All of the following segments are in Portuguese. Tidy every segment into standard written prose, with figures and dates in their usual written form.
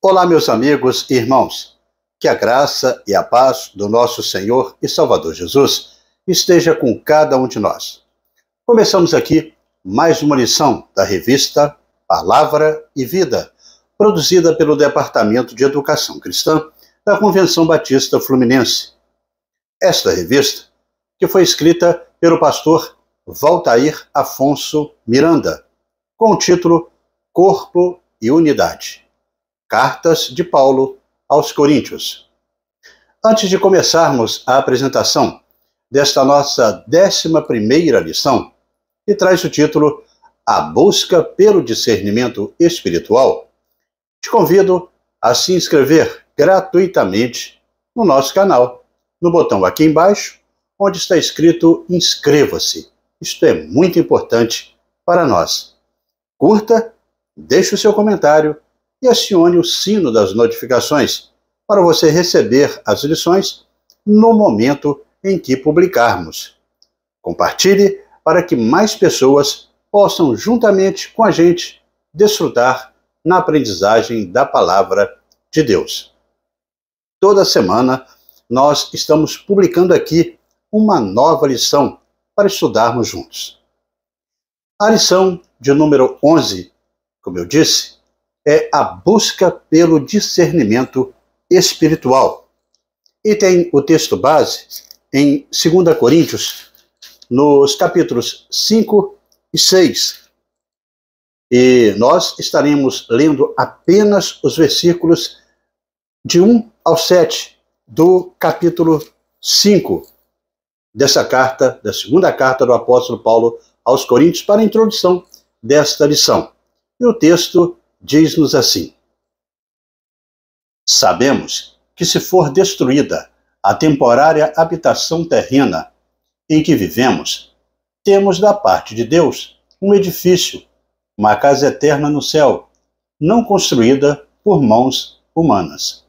Olá, meus amigos e irmãos. Que a graça e a paz do nosso Senhor e Salvador Jesus esteja com cada um de nós. Começamos aqui mais uma lição da revista Palavra e Vida, produzida pelo Departamento de Educação Cristã da Convenção Batista Fluminense. Esta revista, que foi escrita pelo pastor Valtair Afonso Miranda, com o título Corpo e Unidade. Cartas de Paulo aos Coríntios. Antes de começarmos a apresentação desta nossa 11ª lição, que traz o título A Busca pelo Discernimento Espiritual, te convido a se inscrever gratuitamente no nosso canal, no botão aqui embaixo, onde está escrito Inscreva-se. Isto é muito importante para nós. Curta, deixe o seu comentário e acione o sino das notificações para você receber as lições no momento em que publicarmos. Compartilhe para que mais pessoas possam, juntamente com a gente, desfrutar na aprendizagem da Palavra de Deus. Toda semana nós estamos publicando aqui uma nova lição para estudarmos juntos. A lição de número 11, como eu disse, é a busca pelo discernimento espiritual. E tem o texto base em 2 Coríntios, nos capítulos 5 e 6. E nós estaremos lendo apenas os versículos de 1 ao 7 do capítulo 5 dessa carta, da segunda carta do apóstolo Paulo aos Coríntios, para a introdução desta lição. E o texto diz-nos assim: Sabemos que se for destruída a temporária habitação terrena em que vivemos, temos da parte de Deus um edifício, uma casa eterna no céu, não construída por mãos humanas.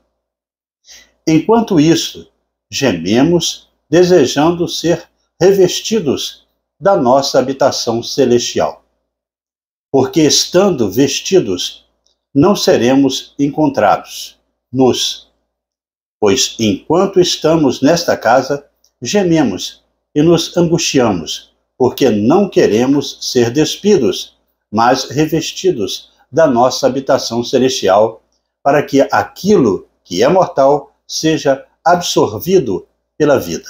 Enquanto isso, gememos, desejando ser revestidos da nossa habitação celestial. Porque estando vestidos, não seremos encontrados nus. Pois enquanto estamos nesta casa, gememos e nos angustiamos, porque não queremos ser despidos, mas revestidos da nossa habitação celestial, para que aquilo que é mortal seja absorvido pela vida.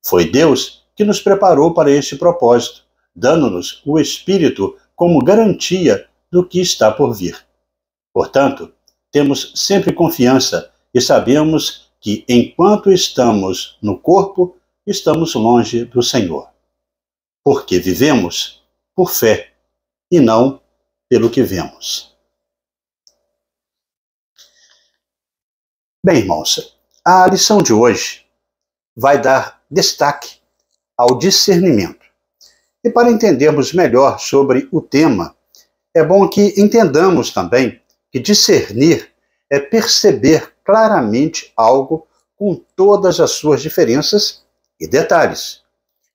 Foi Deus que nos preparou para este propósito, dando-nos o Espírito como garantia do que está por vir. Portanto, temos sempre confiança e sabemos que, enquanto estamos no corpo, estamos longe do Senhor. Porque vivemos por fé e não pelo que vemos. Bem, irmãos, a lição de hoje vai dar destaque ao discernimento. E para entendermos melhor sobre o tema, é bom que entendamos também que discernir é perceber claramente algo com todas as suas diferenças e detalhes.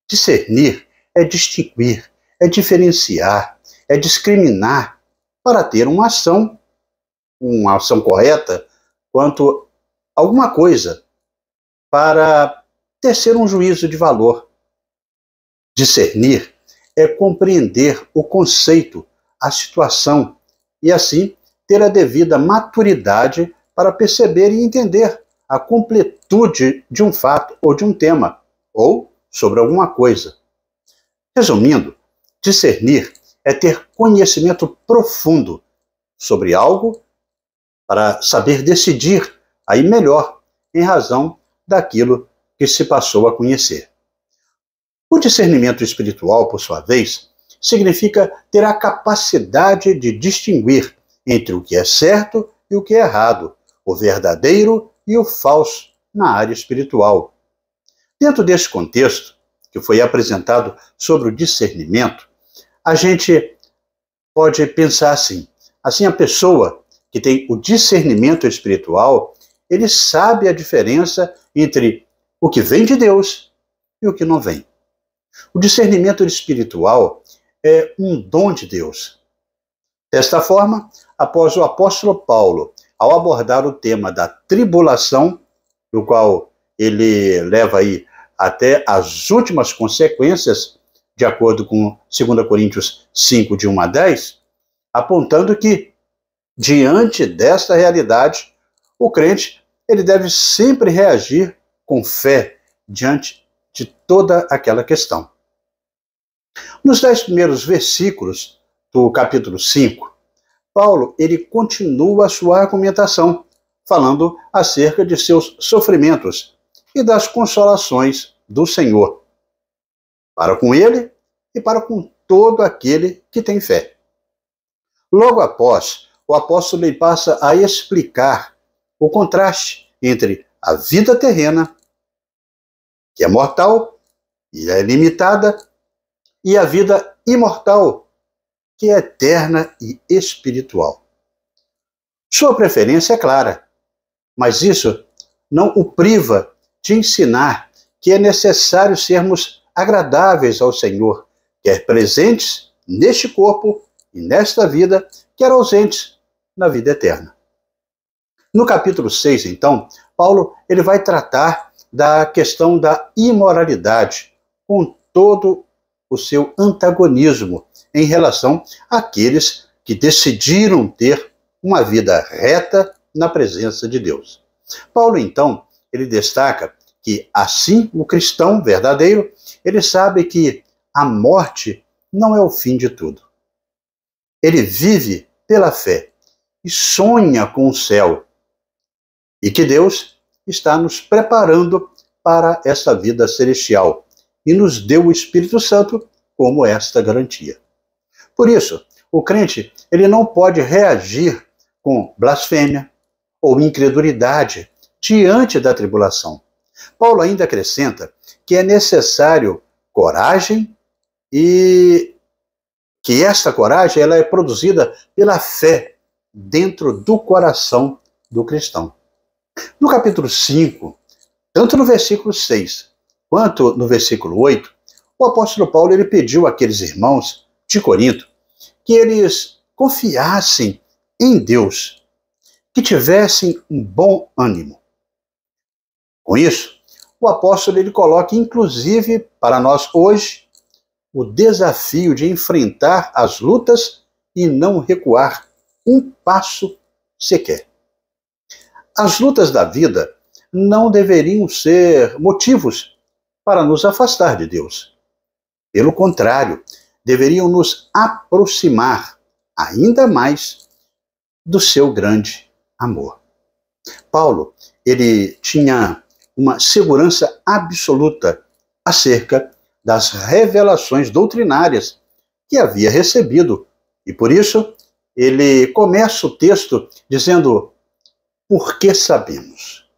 Discernir é distinguir, é diferenciar, é discriminar para ter uma ação correta quanto a alguma coisa, para tecer um juízo de valor. Discernir é compreender o conceito, a situação, e assim ter a devida maturidade para perceber e entender a completude de um fato ou de um tema, ou sobre alguma coisa. Resumindo, discernir é ter conhecimento profundo sobre algo para saber decidir aí melhor em razão daquilo que se passou a conhecer. O discernimento espiritual, por sua vez, significa ter a capacidade de distinguir entre o que é certo e o que é errado, o verdadeiro e o falso na área espiritual. Dentro deste contexto, que foi apresentado sobre o discernimento, a gente pode pensar assim. Assim, a pessoa que tem o discernimento espiritual, ele sabe a diferença entre o que vem de Deus e o que não vem. O discernimento espiritual é um dom de Deus. Desta forma, após o apóstolo Paulo, ao abordar o tema da tribulação, do qual ele leva aí até as últimas consequências, de acordo com 2 Coríntios 5, de 1 a 10, apontando que, diante desta realidade, o crente ele deve sempre reagir com fé diante de toda aquela questão. Nos 10 primeiros versículos do capítulo 5, Paulo ele continua a sua argumentação, falando acerca de seus sofrimentos e das consolações do Senhor, para com ele e para com todo aquele que tem fé. Logo após, o apóstolo ele passa a explicar o contraste entre a vida terrena, que é mortal e é limitada, e a vida imortal, que é eterna e espiritual. Sua preferência é clara, mas isso não o priva de ensinar que é necessário sermos agradáveis ao Senhor, quer presentes neste corpo e nesta vida, quer ausentes na vida eterna. No capítulo 6, então, Paulo ele vai tratar da questão da imoralidade, com todo o seu antagonismo em relação àqueles que decidiram ter uma vida reta na presença de Deus. Paulo, então, ele destaca que, assim, o cristão verdadeiro, ele sabe que a morte não é o fim de tudo. Ele vive pela fé e sonha com o céu, e que Deus está nos preparando para essa vida celestial e nos deu o Espírito Santo como esta garantia. Por isso, o crente ele não pode reagir com blasfêmia ou incredulidade diante da tribulação. Paulo ainda acrescenta que é necessário coragem e que esta coragem ela é produzida pela fé dentro do coração do cristão. No capítulo 5, tanto no versículo 6 quanto no versículo 8, o apóstolo Paulo ele pediu àqueles irmãos de Corinto que eles confiassem em Deus, que tivessem um bom ânimo. Com isso, o apóstolo ele coloca inclusive para nós hoje o desafio de enfrentar as lutas e não recuar um passo sequer. As lutas da vida não deveriam ser motivos para nos afastar de Deus. Pelo contrário, deveriam nos aproximar ainda mais do seu grande amor. Paulo, ele tinha uma segurança absoluta acerca das revelações doutrinárias que havia recebido. E por isso, ele começa o texto dizendo: porque sabemos.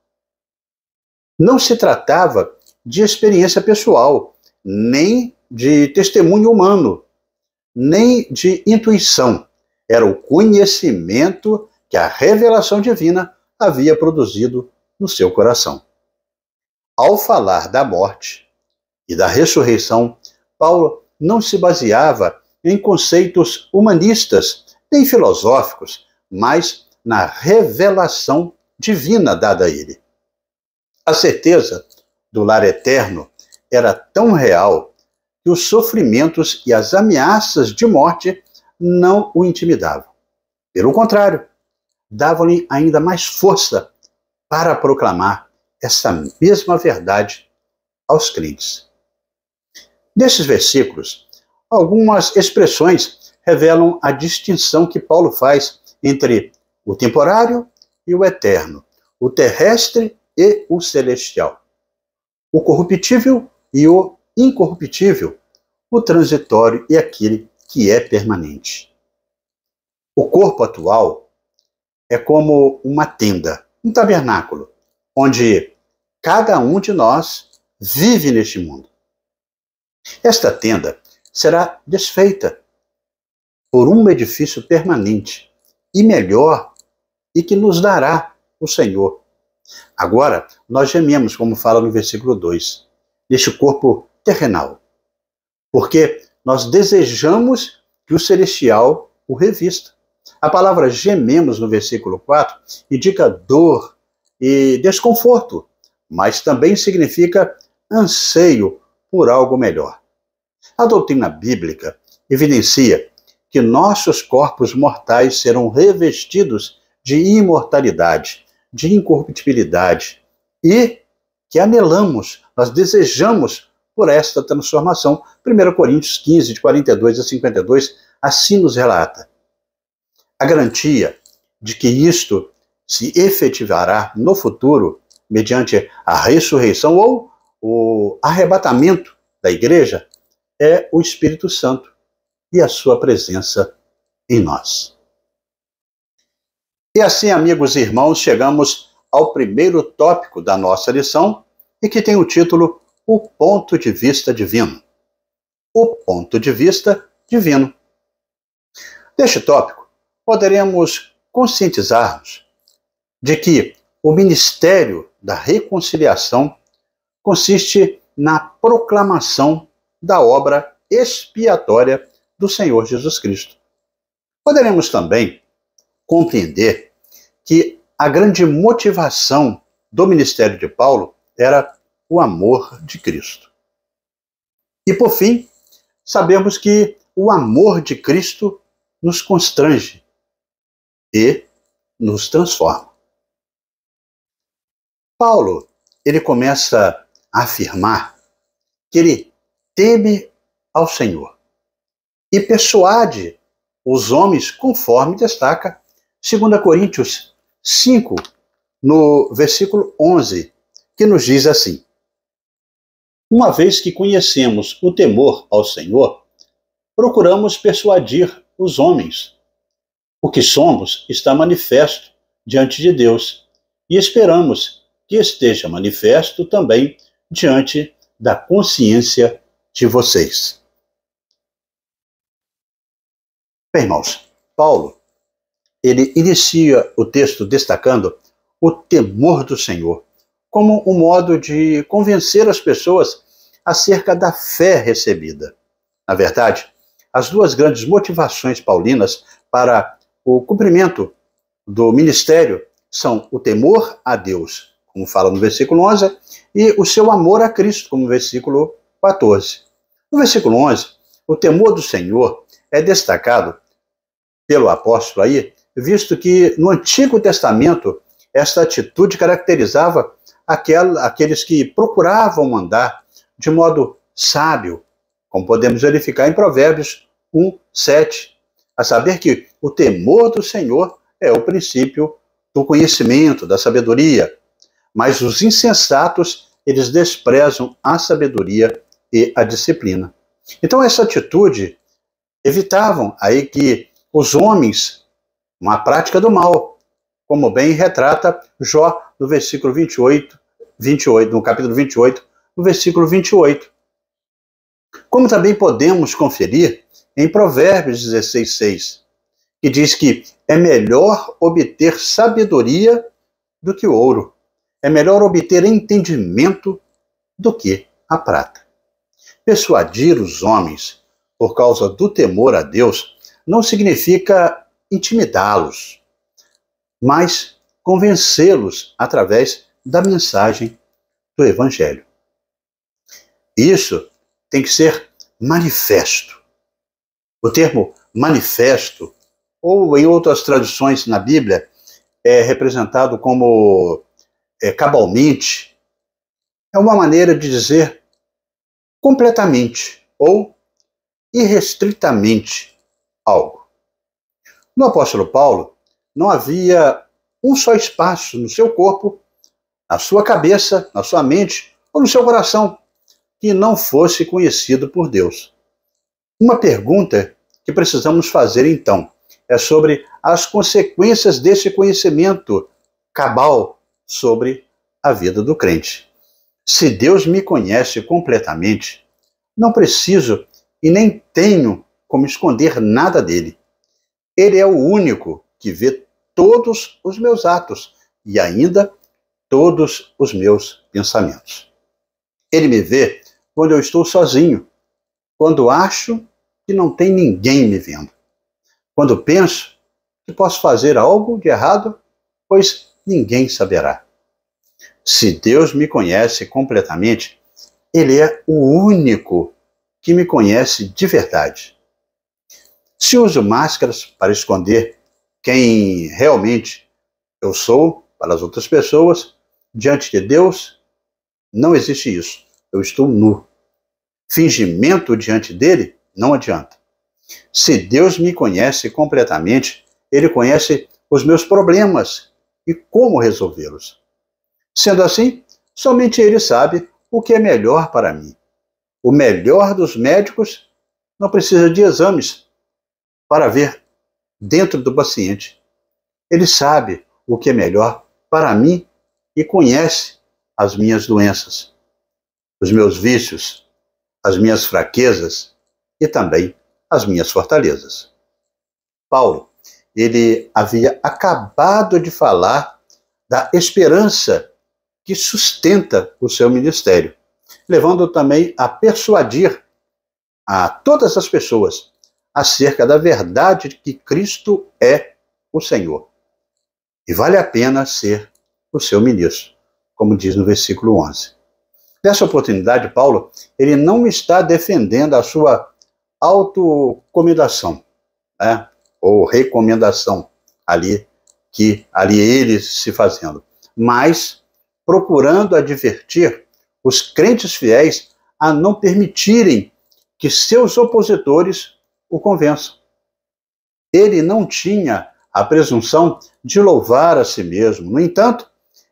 Não se tratava de experiência pessoal, nem de testemunho humano, nem de intuição. Era o conhecimento que a revelação divina havia produzido no seu coração. Ao falar da morte e da ressurreição, Paulo não se baseava em conceitos humanistas nem filosóficos, mas na revelação divina dada a ele. A certeza do lar eterno era tão real que os sofrimentos e as ameaças de morte não o intimidavam. Pelo contrário, davam-lhe ainda mais força para proclamar essa mesma verdade aos crentes. Nesses versículos, algumas expressões revelam a distinção que Paulo faz entre o temporário e o eterno, o terrestre e o celestial, o corruptível e o incorruptível, o transitório e aquele que é permanente. O corpo atual é como uma tenda, um tabernáculo, onde cada um de nós vive neste mundo. Esta tenda será desfeita por um edifício permanente e melhor e que nos dará o Senhor. Agora, nós gememos, como fala no versículo 2, neste corpo terrenal, porque nós desejamos que o celestial o revista. A palavra gememos no versículo 4 indica dor e desconforto, mas também significa anseio por algo melhor. A doutrina bíblica evidencia que nossos corpos mortais serão revestidos de imortalidade, de incorruptibilidade e que anelamos, nós desejamos por esta transformação. 1 Coríntios 15, de 42 a 52, assim nos relata. A garantia de que isto se efetivará no futuro, mediante a ressurreição ou o arrebatamento da igreja, é o Espírito Santo e a sua presença em nós. E assim, amigos e irmãos, chegamos ao primeiro tópico da nossa lição e que tem o título O Ponto de Vista Divino. O Ponto de Vista Divino. Neste tópico, poderemos conscientizar-nos de que o ministério da reconciliação consiste na proclamação da obra expiatória do Senhor Jesus Cristo. Poderemos também compreender que a grande motivação do ministério de Paulo era o amor de Cristo. E, por fim, sabemos que o amor de Cristo nos constrange e nos transforma. Paulo, ele começa a afirmar que ele teme ao Senhor e persuade os homens conforme destaca 2 Coríntios 5, no versículo 11, que nos diz assim: uma vez que conhecemos o temor ao Senhor, procuramos persuadir os homens. O que somos está manifesto diante de Deus e esperamos que esteja manifesto também diante da consciência de vocês. Bem, irmãos, Paulo, ele inicia o texto destacando o temor do Senhor como um modo de convencer as pessoas acerca da fé recebida. Na verdade, as duas grandes motivações paulinas para o cumprimento do ministério são o temor a Deus, como fala no versículo 11, e o seu amor a Cristo, como no versículo 14. No versículo 11, o temor do Senhor é destacado pelo apóstolo aí, visto que no Antigo Testamento esta atitude caracterizava aqueles que procuravam andar de modo sábio, como podemos verificar em Provérbios 1, 7, a saber que o temor do Senhor é o princípio do conhecimento, da sabedoria, mas os insensatos, eles desprezam a sabedoria e a disciplina. Então essa atitude evitavam aí que os homens, uma prática do mal, como bem retrata Jó no versículo 28, no capítulo 28, no versículo 28. Como também podemos conferir em Provérbios 16, 6, que diz que é melhor obter sabedoria do que ouro, é melhor obter entendimento do que a prata. Persuadir os homens por causa do temor a Deus não significa intimidá-los, mas convencê-los através da mensagem do Evangelho. Isso tem que ser manifesto. O termo manifesto, ou em outras traduções na Bíblia, é representado como cabalmente, é uma maneira de dizer completamente ou irrestritamente algo. No apóstolo Paulo, não havia um só espaço no seu corpo, na sua cabeça, na sua mente ou no seu coração que não fosse conhecido por Deus. Uma pergunta que precisamos fazer então é sobre as consequências desse conhecimento cabal sobre a vida do crente. Se Deus me conhece completamente, não preciso e nem tenho como esconder nada dele. Ele é o único que vê todos os meus atos e ainda todos os meus pensamentos. Ele me vê quando eu estou sozinho, quando acho que não tem ninguém me vendo, quando penso que posso fazer algo de errado, pois ninguém saberá. Se Deus me conhece completamente, Ele é o único que me conhece de verdade. Se uso máscaras para esconder quem realmente eu sou para as outras pessoas, diante de Deus, não existe isso. Eu estou nu. Fingimento diante dele não adianta. Se Deus me conhece completamente, Ele conhece os meus problemas e como resolvê-los. Sendo assim, somente Ele sabe o que é melhor para mim. O melhor dos médicos não precisa de exames para ver dentro do paciente. Ele sabe o que é melhor para mim e conhece as minhas doenças, os meus vícios, as minhas fraquezas e também as minhas fortalezas. Paulo, ele havia acabado de falar da esperança que sustenta o seu ministério, levando também a persuadir a todas as pessoas acerca da verdade de que Cristo é o Senhor. E vale a pena ser o seu ministro, como diz no versículo 11. Nessa oportunidade, Paulo, ele não está defendendo a sua autocomendação, né? Ou recomendação que ele se fazendo, mas procurando advertir os crentes fiéis a não permitirem que seus opositores o convençam. Ele não tinha a presunção de louvar a si mesmo. No entanto,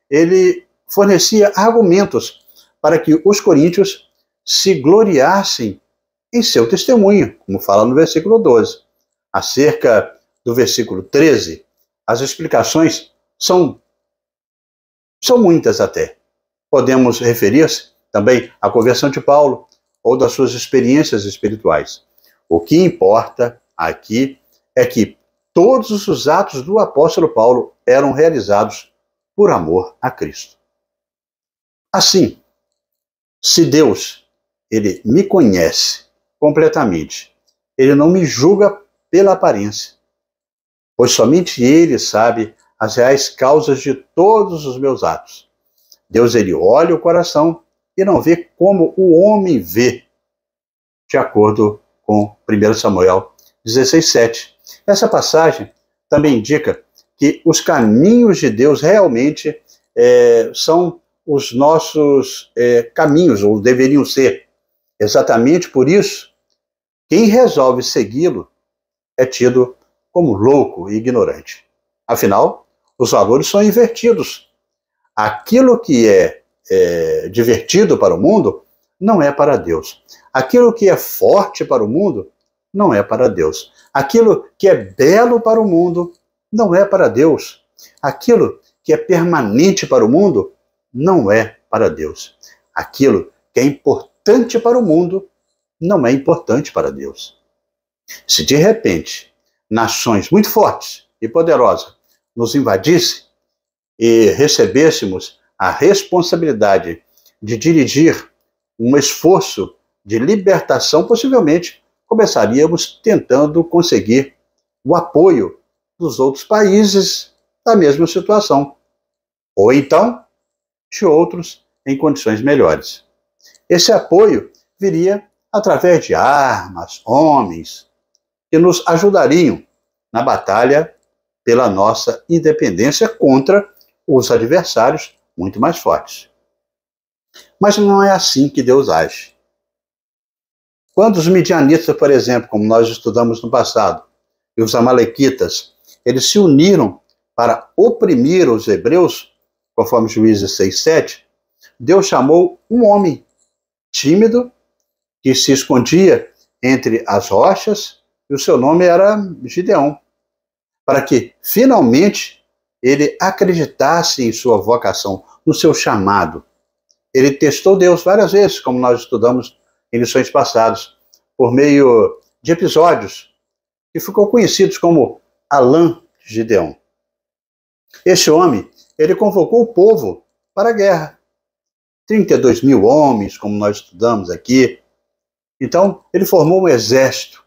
ele fornecia argumentos para que os coríntios se gloriassem em seu testemunho, como fala no versículo 12. Acerca do versículo 13, as explicações são muitas até. Podemos referir-se também à conversão de Paulo ou das suas experiências espirituais. O que importa aqui é que todos os atos do apóstolo Paulo eram realizados por amor a Cristo. Assim, se Deus, ele me conhece completamente, ele não me julga pela aparência, pois somente ele sabe as reais causas de todos os meus atos. Deus, ele olha o coração e não vê como o homem vê, de acordo com 1 Samuel 16:7. Essa passagem também indica que os caminhos de Deus realmente são os nossos caminhos, ou deveriam ser. Exatamente por isso, quem resolve segui-lo é tido como louco e ignorante. Afinal, os valores são invertidos. Aquilo que é divertido para o mundo não é para Deus. Aquilo que é forte para o mundo não é para Deus. Aquilo que é belo para o mundo não é para Deus. Aquilo que é permanente para o mundo não é para Deus. Aquilo que é importante para o mundo não é importante para Deus. Se de repente nações muito fortes e poderosas nos invadissem e recebêssemos a responsabilidade de dirigir um esforço de libertação, possivelmente começaríamos tentando conseguir o apoio dos outros países da mesma situação, ou então de outros em condições melhores. Esse apoio viria através de armas, homens, que nos ajudariam na batalha pela nossa independência contra os adversários muito mais fortes. Mas não é assim que Deus age. Quando os midianitas, por exemplo, como nós estudamos no passado, e os amalequitas, eles se uniram para oprimir os hebreus, conforme Juízes 6:7, Deus chamou um homem tímido que se escondia entre as rochas, e o seu nome era Gideão, para que finalmente ele acreditasse em sua vocação, no seu chamado. Ele testou Deus várias vezes, como nós estudamos em lições passadas, por meio de episódios que ficou conhecidos como Alã de Gideão. Este homem, ele convocou o povo para a guerra. 32 mil homens, como nós estudamos aqui. Então, ele formou um exército.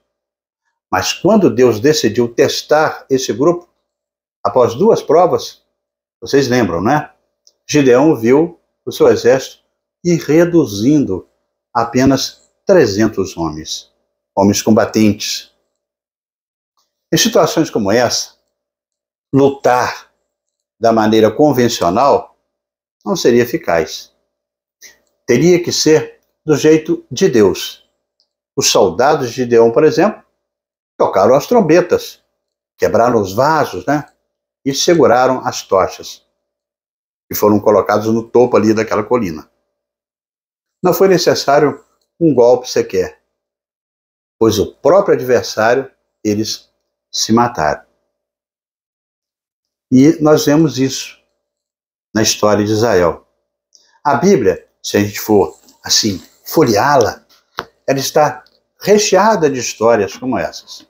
Mas quando Deus decidiu testar esse grupo, Após 2 provas, vocês lembram, né? Gideão viu o seu exército ir reduzindo a apenas 300 homens combatentes. Em situações como essa, lutar da maneira convencional não seria eficaz. Teria que ser do jeito de Deus. Os soldados de Gideão, por exemplo, tocaram as trombetas, quebraram os vasos, né? E seguraram as tochas, que foram colocados no topo ali daquela colina. Não foi necessário um golpe sequer, pois o próprio adversário, eles se mataram. E nós vemos isso na história de Israel. A Bíblia, se a gente for, assim, folheá-la, ela está recheada de histórias como essas,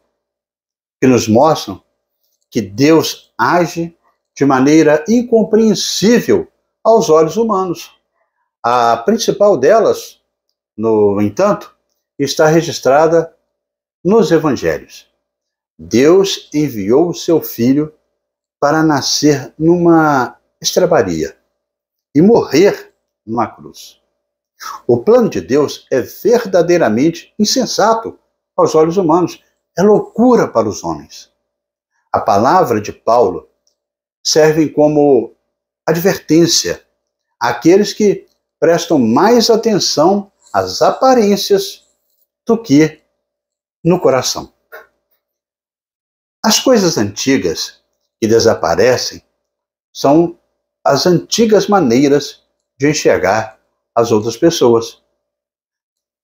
que nos mostram que Deus age de maneira incompreensível aos olhos humanos. A principal delas, no entanto, está registrada nos Evangelhos. Deus enviou o seu Filho para nascer numa estrebaria e morrer numa cruz. O plano de Deus é verdadeiramente insensato aos olhos humanos, é loucura para os homens. A palavra de Paulo serve como advertência àqueles que prestam mais atenção às aparências do que no coração. As coisas antigas que desaparecem são as antigas maneiras de enxergar as outras pessoas.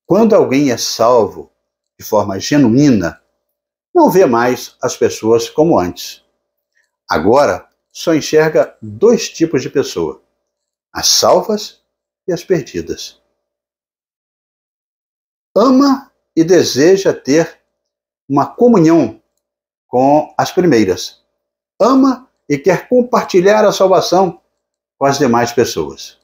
Quando alguém é salvo de forma genuína, não vê mais as pessoas como antes. Agora, só enxerga 2 tipos de pessoa: as salvas e as perdidas. Ama e deseja ter uma comunhão com as primeiras. Ama e quer compartilhar a salvação com as demais pessoas.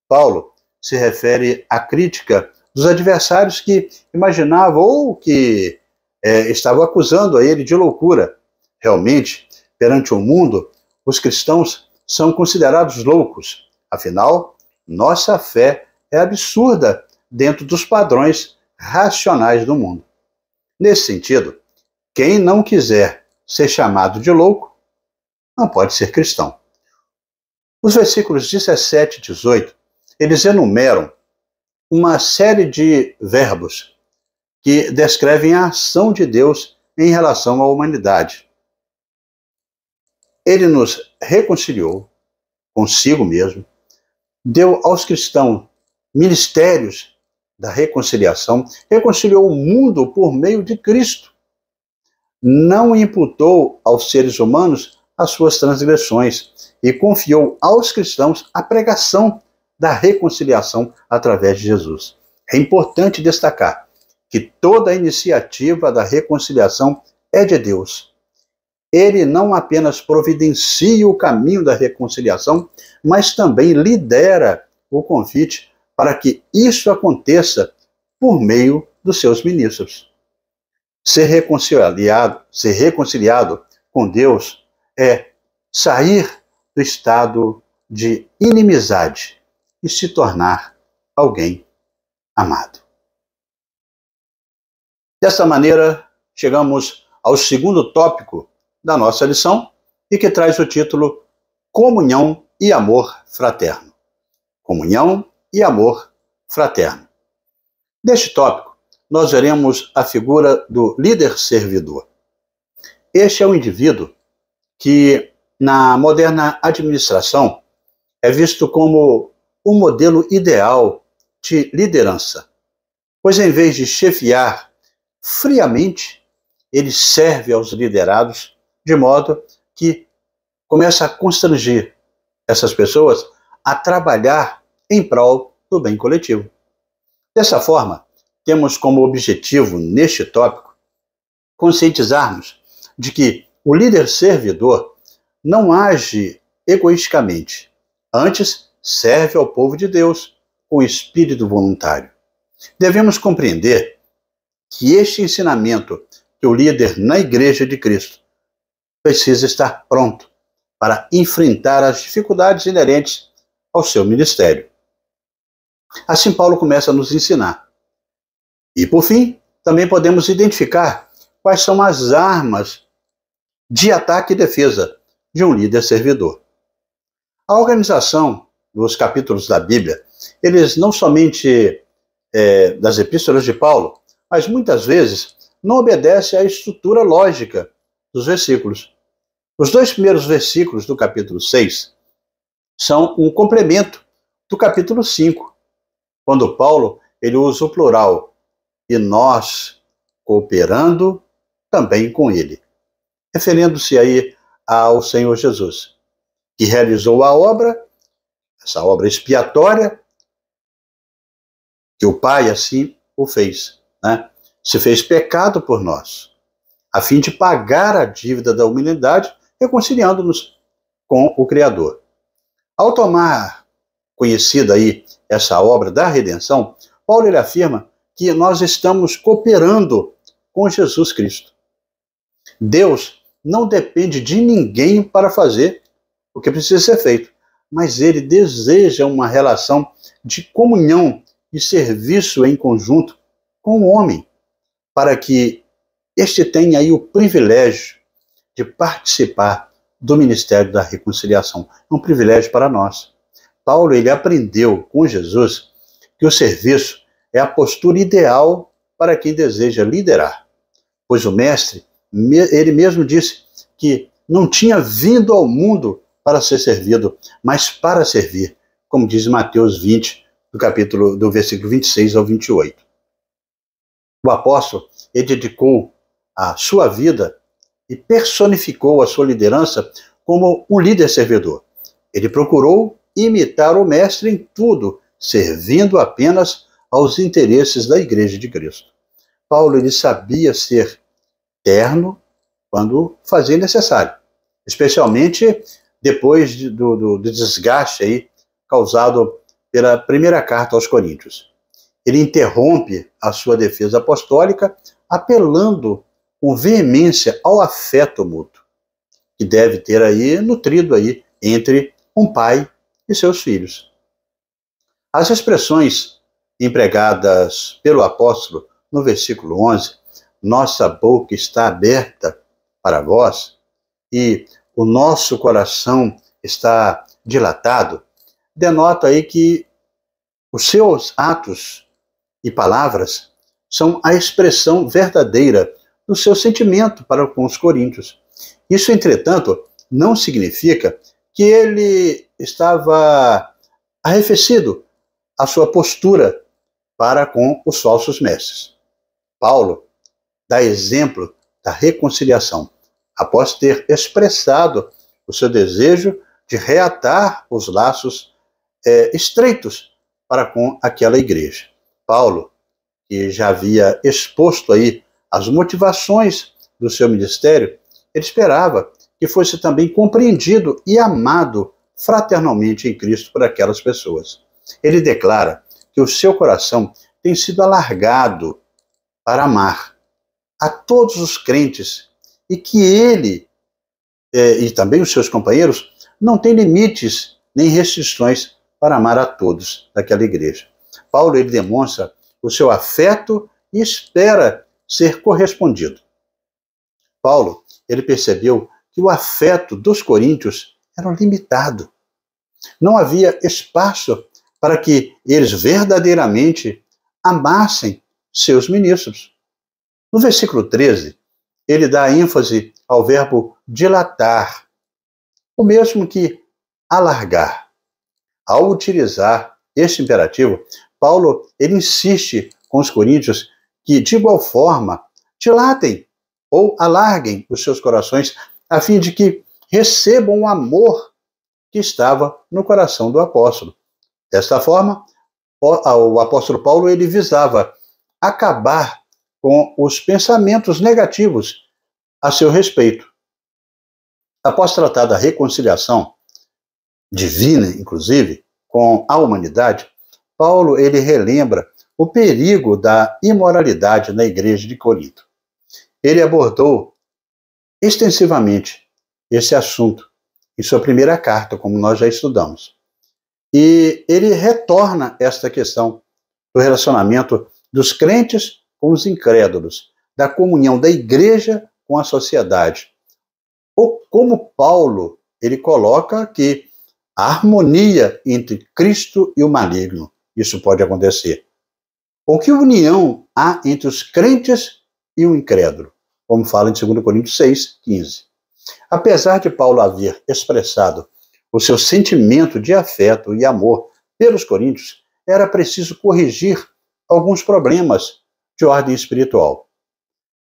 Paulo se refere à crítica dos adversários que imaginavam ou que estavam acusando a ele de loucura. Realmente, perante o mundo, os cristãos são considerados loucos. Afinal, nossa fé é absurda dentro dos padrões racionais do mundo. Nesse sentido, quem não quiser ser chamado de louco não pode ser cristão. Os versículos 17 e 18, eles enumeram uma série de verbos que descrevem a ação de Deus em relação à humanidade. Ele nos reconciliou consigo mesmo, deu aos cristãos ministérios da reconciliação, reconciliou o mundo por meio de Cristo. Não imputou aos seres humanos as suas transgressões e confiou aos cristãos a pregação da reconciliação através de Jesus. É importante destacar que toda a iniciativa da reconciliação é de Deus. Ele não apenas providencia o caminho da reconciliação, mas também lidera o convite para que isso aconteça por meio dos seus ministros. Ser reconciliado com Deus é sair do estado de inimizade e se tornar alguém amado. Dessa maneira, chegamos ao segundo tópico da nossa lição e que traz o título Comunhão e Amor Fraterno. Comunhão e Amor Fraterno. Neste tópico, nós veremos a figura do líder servidor. Este é um indivíduo que, na moderna administração, é visto como um modelo ideal de liderança, pois em vez de chefiar friamente, ele serve aos liderados de modo que começa a constranger essas pessoas a trabalhar em prol do bem coletivo. Dessa forma, temos como objetivo, neste tópico, conscientizarmos de que o líder servidor não age egoisticamente, antes serve ao povo de Deus com espírito voluntário. Devemos compreender que este ensinamento que o líder na Igreja de Cristo precisa estar pronto para enfrentar as dificuldades inerentes ao seu ministério. Assim, Paulo começa a nos ensinar. E, por fim, também podemos identificar quais são as armas de ataque e defesa de um líder servidor. A organização dos capítulos da Bíblia, eles não somente das epístolas de Paulo, mas muitas vezes não obedece à estrutura lógica dos versículos. Os 2 primeiros versículos do capítulo 6 são um complemento do capítulo 5, quando Paulo ele usa o plural, e nós cooperando também com ele, referindo-se aí ao Senhor Jesus, que realizou a obra, essa obra expiatória, que o Pai assim o fez, né? Se fez pecado por nós, a fim de pagar a dívida da humanidade, reconciliando-nos com o Criador. Ao tomar conhecida aí essa obra da redenção, Paulo ele afirma que nós estamos cooperando com Jesus Cristo. Deus não depende de ninguém para fazer o que precisa ser feito, mas ele deseja uma relação de comunhão e serviço em conjunto com o homem, para que este tenha aí o privilégio de participar do ministério da reconciliação. É um privilégio para nós. Paulo ele aprendeu com Jesus que o serviço é a postura ideal para quem deseja liderar, pois o mestre, ele mesmo disse que não tinha vindo ao mundo para ser servido, mas para servir, como diz Mateus 20, do versículo 26 ao 28. O apóstolo, ele dedicou a sua vida e personificou a sua liderança como um líder servidor. Ele procurou imitar o mestre em tudo, servindo apenas aos interesses da Igreja de Cristo. Paulo ele sabia ser terno quando fazia necessário, especialmente depois do desgaste aí causado pela primeira carta aos Coríntios. Ele interrompe a sua defesa apostólica apelando com veemência ao afeto mútuo, que deve ter aí nutrido aí entre um pai e seus filhos. As expressões empregadas pelo apóstolo no versículo 11, nossa boca está aberta para vós e o nosso coração está dilatado, denota aí que os seus atos e palavras são a expressão verdadeira do seu sentimento para com os coríntios. Isso, entretanto, não significa que ele estava arrefecido a sua postura para com os falsos mestres. Paulo dá exemplo da reconciliação, após ter expressado o seu desejo de reatar os laços estreitos para com aquela igreja. Paulo, que já havia exposto aí as motivações do seu ministério, ele esperava que fosse também compreendido e amado fraternalmente em Cristo por aquelas pessoas. Ele declara que o seu coração tem sido alargado para amar a todos os crentes e que ele e também os seus companheiros não têm limites nem restrições para amar a todos daquela igreja. Paulo ele demonstra o seu afeto e espera ser correspondido. Paulo ele percebeu que o afeto dos coríntios era limitado. Não havia espaço para que eles verdadeiramente amassem seus ministros. No versículo 13, ele dá ênfase ao verbo dilatar, o mesmo que alargar. Ao utilizar este imperativo, Paulo ele insiste com os coríntios que, de igual forma, dilatem ou alarguem os seus corações, a fim de que recebam o amor que estava no coração do apóstolo. Desta forma, o apóstolo Paulo ele visava acabar com os pensamentos negativos a seu respeito. Após tratar da reconciliação divina, inclusive, com a humanidade, Paulo ele relembra o perigo da imoralidade na igreja de Corinto. Ele abordou extensivamente esse assunto em sua primeira carta, como nós já estudamos. E ele retorna esta questão do relacionamento dos crentes com os incrédulos, da comunhão da igreja com a sociedade. Ou como Paulo, ele coloca que a harmonia entre Cristo e o maligno, isso pode acontecer. Ou que união há entre os crentes e o incrédulo, como fala em 2 Coríntios 6:15. Apesar de Paulo haver expressado o seu sentimento de afeto e amor pelos coríntios, era preciso corrigir alguns problemas de ordem espiritual.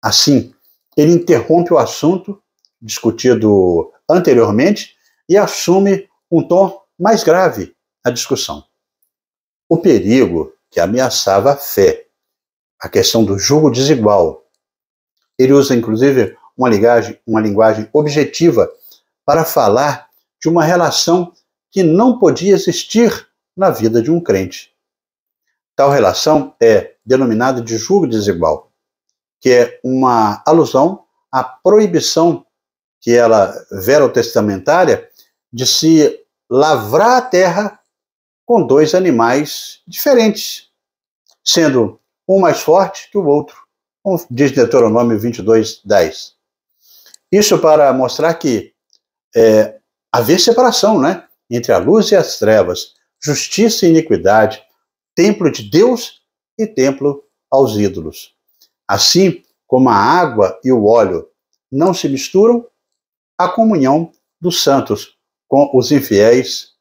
Assim, ele interrompe o assunto discutido anteriormente e assume um tom mais grave na discussão. O perigo que ameaçava a fé, a questão do jugo desigual. Ele usa, inclusive, uma linguagem objetiva para falar de uma relação que não podia existir na vida de um crente. Tal relação é denominada de jugo desigual, que é uma alusão à proibição que ela verotestamentária de se lavrar a terra com dois animais diferentes, sendo um mais forte que o outro, como diz Deuteronômio 22:10. Isso para mostrar que havia separação, né, entre a luz e as trevas, justiça e iniquidade, templo de Deus e templo aos ídolos. Assim como a água e o óleo não se misturam, a comunhão dos santos com os infiéis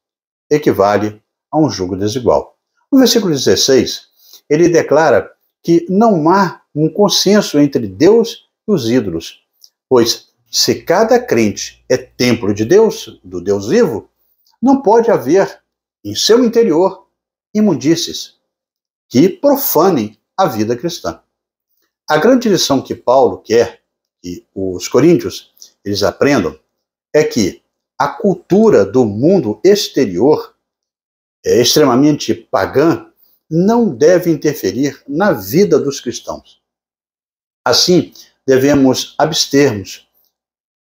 equivale a um jugo desigual. No versículo 16, ele declara que não há um consenso entre Deus e os ídolos, pois se cada crente é templo de Deus, do Deus vivo, não pode haver em seu interior imundícies que profanem a vida cristã. A grande lição que Paulo quer que os coríntios eles aprendam é que a cultura do mundo exterior é extremamente pagã, não deve interferir na vida dos cristãos. Assim, devemos abstermos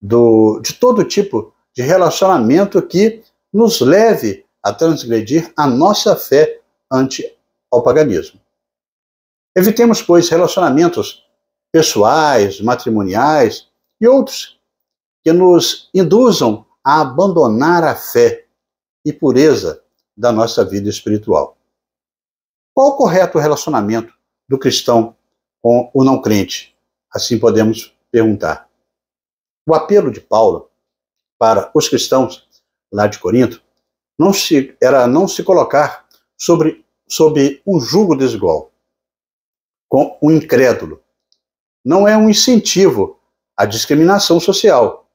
de todo tipo de relacionamento que nos leve a transgredir a nossa fé ante ao paganismo. Evitemos, pois, relacionamentos pessoais, matrimoniais e outros que nos induzam a abandonar a fé e pureza da nossa vida espiritual. Qual o correto relacionamento do cristão com o não crente? Assim podemos perguntar. O apelo de Paulo para os cristãos lá de Corinto era não se colocar sob um jugo desigual com o incrédulo. Não é um incentivo à discriminação social.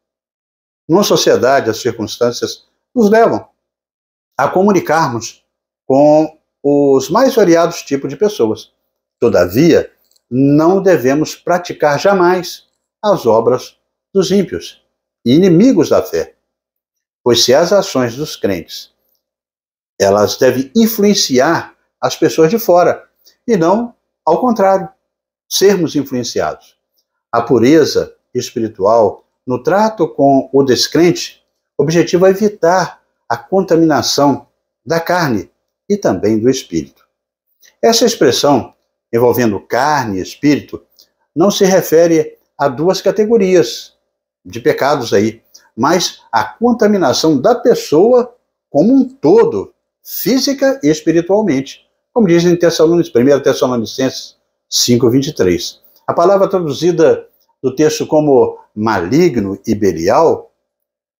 Numa sociedade, as circunstâncias nos levam a comunicarmos com os mais variados tipos de pessoas. Todavia, não devemos praticar jamais as obras dos ímpios e inimigos da fé, pois se as ações dos crentes elas devem influenciar as pessoas de fora e não ao contrário, sermos influenciados. A pureza espiritual no trato com o descrente, o objetivo é evitar a contaminação da carne e também do espírito. Essa expressão, envolvendo carne e espírito, não se refere a duas categorias de pecados aí, mas a contaminação da pessoa como um todo, física e espiritualmente, como diz em 1 Tessalonicenses 5:23. A palavra traduzida do texto como maligno e belial,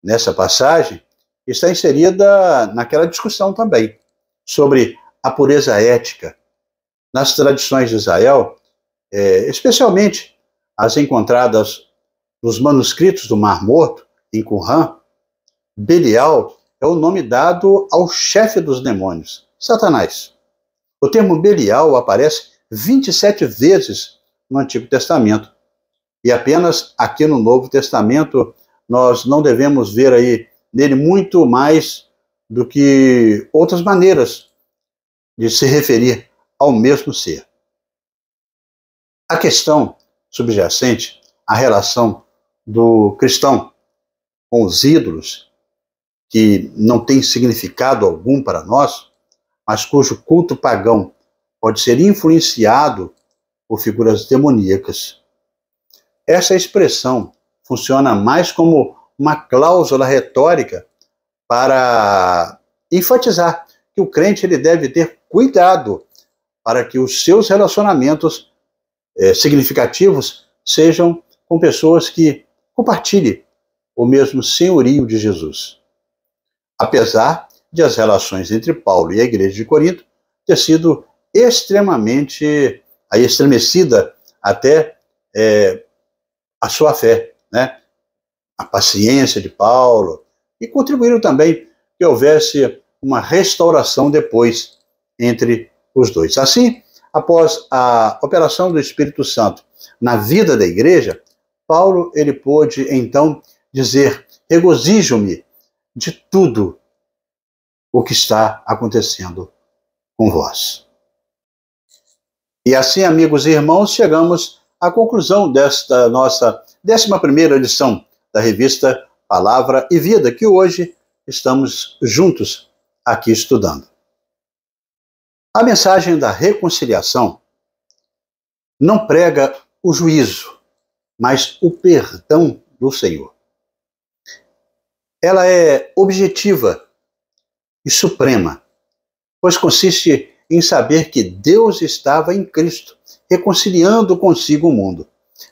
nessa passagem, está inserida naquela discussão também, sobre a pureza ética. Nas tradições de Israel, especialmente as encontradas nos manuscritos do Mar Morto, em Qumran, Belial é o nome dado ao chefe dos demônios, Satanás. O termo Belial aparece 27 vezes no Antigo Testamento. E apenas aqui no Novo Testamento nós não devemos ver aí nele muito mais do que outras maneiras de se referir ao mesmo ser. A questão subjacente à relação do cristão com os ídolos, que não tem significado algum para nós, mas cujo culto pagão pode ser influenciado por figuras demoníacas. Essa expressão funciona mais como uma cláusula retórica para enfatizar que o crente ele deve ter cuidado para que os seus relacionamentos significativos sejam com pessoas que compartilhem o mesmo senhorio de Jesus. Apesar de as relações entre Paulo e a igreja de Corinto ter sido extremamente estremecida até a sua fé, né? A paciência de Paulo, e contribuíram também que houvesse uma restauração depois entre os dois. Assim, após a operação do Espírito Santo na vida da igreja, Paulo ele pôde então dizer: regozijo-me de tudo o que está acontecendo com vós. E assim, amigos e irmãos, chegamos à conclusão desta nossa 11ª edição da revista Palavra e Vida, que hoje estamos juntos aqui estudando. A mensagem da reconciliação não prega o juízo, mas o perdão do Senhor. Ela é objetiva e suprema, pois consiste em saber que Deus estava em Cristo, reconciliando consigo o mundo.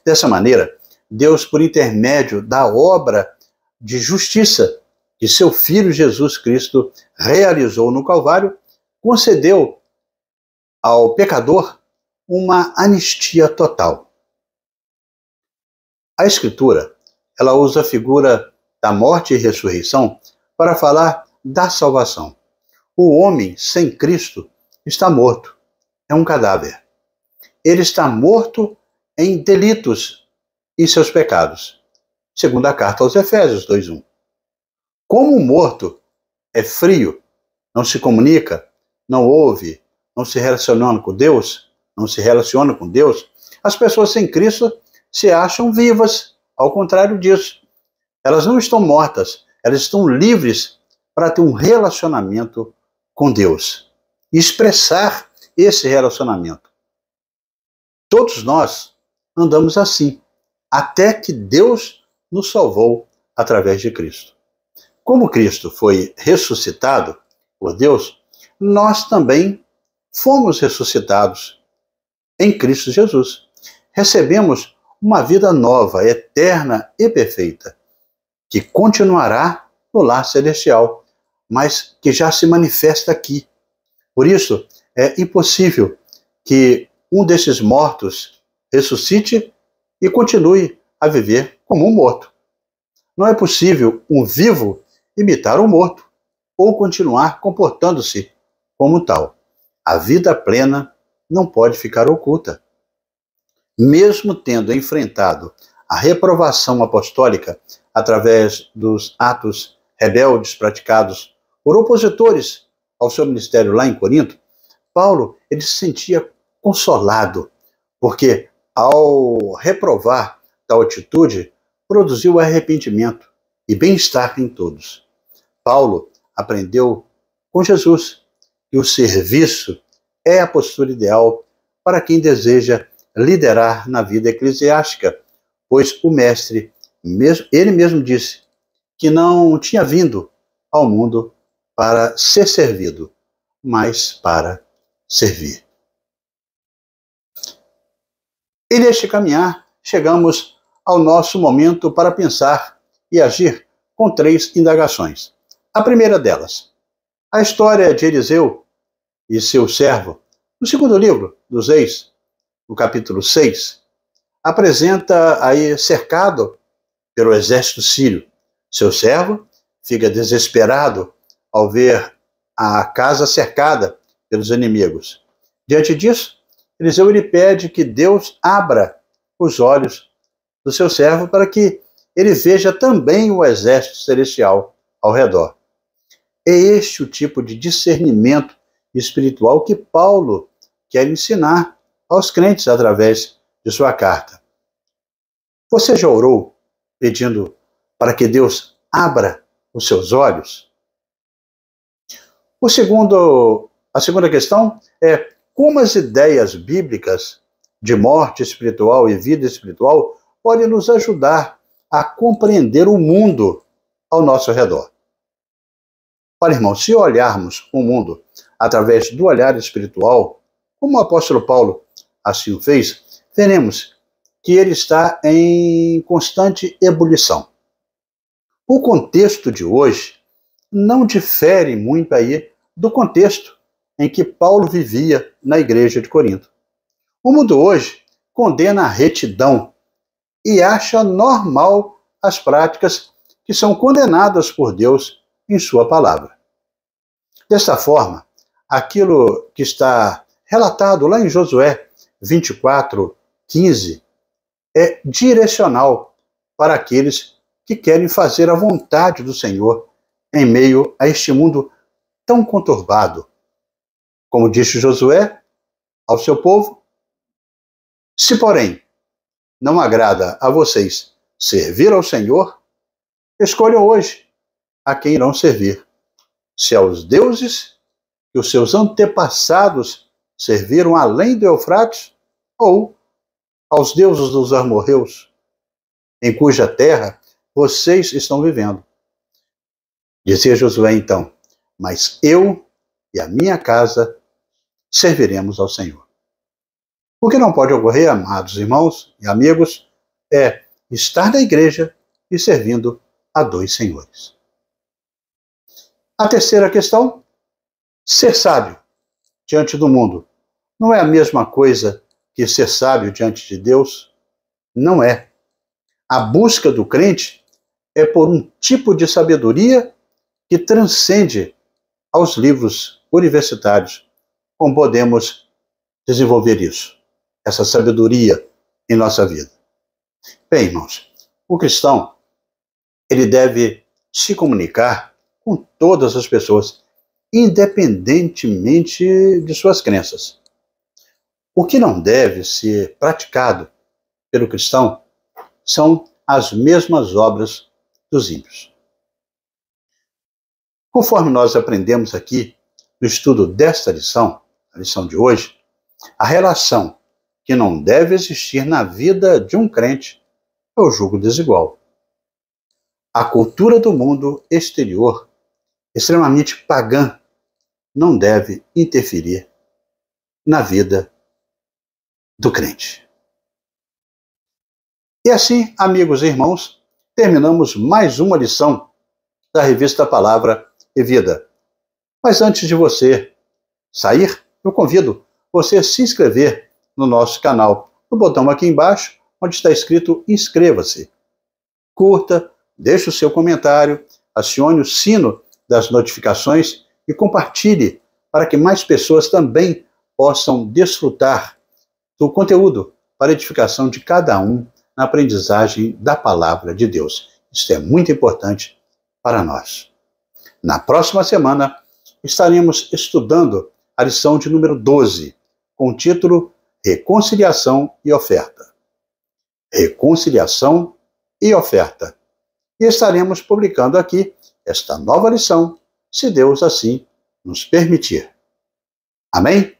Dessa maneira, Deus, por intermédio da obra de justiça que seu Filho Jesus Cristo realizou no Calvário, concedeu ao pecador uma anistia total. A Escritura, ela usa a figura da morte e ressurreição para falar da salvação. O homem sem Cristo está morto, é um cadáver. Ele está morto em delitos e seus pecados, segundo a carta aos Efésios 2:1. Como o morto é frio, não se comunica, não ouve, não se relaciona com Deus, as pessoas sem Cristo se acham vivas. Ao contrário disso, elas não estão mortas, elas estão livres para ter um relacionamento com Deus e expressar esse relacionamento. Todos nós andamos assim, até que Deus nos salvou através de Cristo. Como Cristo foi ressuscitado por Deus, nós também fomos ressuscitados em Cristo Jesus. Recebemos uma vida nova, eterna e perfeita, que continuará no lar celestial, mas que já se manifesta aqui. Por isso, é impossível que um desses mortos ressuscite e continue a viver como um morto. Não é possível um vivo imitar um morto ou continuar comportando-se como tal. A vida plena não pode ficar oculta. Mesmo tendo enfrentado a reprovação apostólica através dos atos rebeldes praticados por opositores ao seu ministério lá em Corinto, Paulo ele se sentia consolado, porque ao reprovar tal atitude, produziu arrependimento e bem-estar em todos. Paulo aprendeu com Jesus que o serviço é a postura ideal para quem deseja liderar na vida eclesiástica, pois o mestre, ele mesmo disse que não tinha vindo ao mundo para ser servido, mas para servir. E neste caminhar, chegamos ao nosso momento para pensar e agir com 3 indagações. A primeira delas, a história de Eliseu e seu servo, no segundo livro dos Reis, no capítulo 6, apresenta aí cercado pelo exército sírio. Seu servo fica desesperado ao ver a casa cercada pelos inimigos. Diante disso, Eliseu ele pede que Deus abra os olhos do seu servo para que ele veja também o exército celestial ao redor. É este o tipo de discernimento espiritual que Paulo quer ensinar aos crentes através de sua carta. Você já orou pedindo para que Deus abra os seus olhos. A segunda questão é como as ideias bíblicas de morte espiritual e vida espiritual podem nos ajudar a compreender o mundo ao nosso redor. Olha, irmão, se olharmos o mundo através do olhar espiritual, como o apóstolo Paulo assim o fez, veremos que ele está em constante ebulição. O contexto de hoje não difere muito aí do contexto em que Paulo vivia na igreja de Corinto. O mundo hoje condena a retidão e acha normal as práticas que são condenadas por Deus em sua palavra. Desta forma, aquilo que está relatado lá em Josué 24:15 é direcional para aqueles que querem fazer a vontade do Senhor em meio a este mundo tão conturbado. Como disse Josué ao seu povo: se, porém, não agrada a vocês servir ao Senhor, escolham hoje a quem irão servir, se aos deuses que os seus antepassados serviram além do Eufrates, ou aos deuses dos amorreus, em cuja terra vocês estão vivendo. Dizia Josué então: mas eu e a minha casa serviremos ao Senhor. O que não pode ocorrer, amados irmãos e amigos, é estar na igreja e servindo a dois senhores. A terceira questão: ser sábio diante do mundo não é a mesma coisa que ser sábio diante de Deus? Não é. A busca do crente é por um tipo de sabedoria que transcende aos livros universitários. Como podemos desenvolver isso? Essa sabedoria em nossa vida? Bem, irmãos, o cristão, ele deve se comunicar com todas as pessoas, independentemente de suas crenças. O que não deve ser praticado pelo cristão são as mesmas obras dos ímpios. Conforme nós aprendemos aqui no estudo desta lição, a lição de hoje, a relação que não deve existir na vida de um crente é o jugo desigual. A cultura do mundo exterior, extremamente pagã, não deve interferir na vida do crente. E assim, amigos e irmãos, terminamos mais uma lição da revista Palavra e Vida. Mas antes de você sair, eu convido você a se inscrever no nosso canal, no botão aqui embaixo, onde está escrito inscreva-se. Curta, deixe o seu comentário, acione o sino das notificações e compartilhe para que mais pessoas também possam desfrutar do conteúdo para edificação de cada um na aprendizagem da palavra de Deus. Isso é muito importante para nós. Na próxima semana, estaremos estudando a lição de número 12, com o título Reconciliação e Oferta. Reconciliação e Oferta. E estaremos publicando aqui esta nova lição, se Deus assim nos permitir. Amém?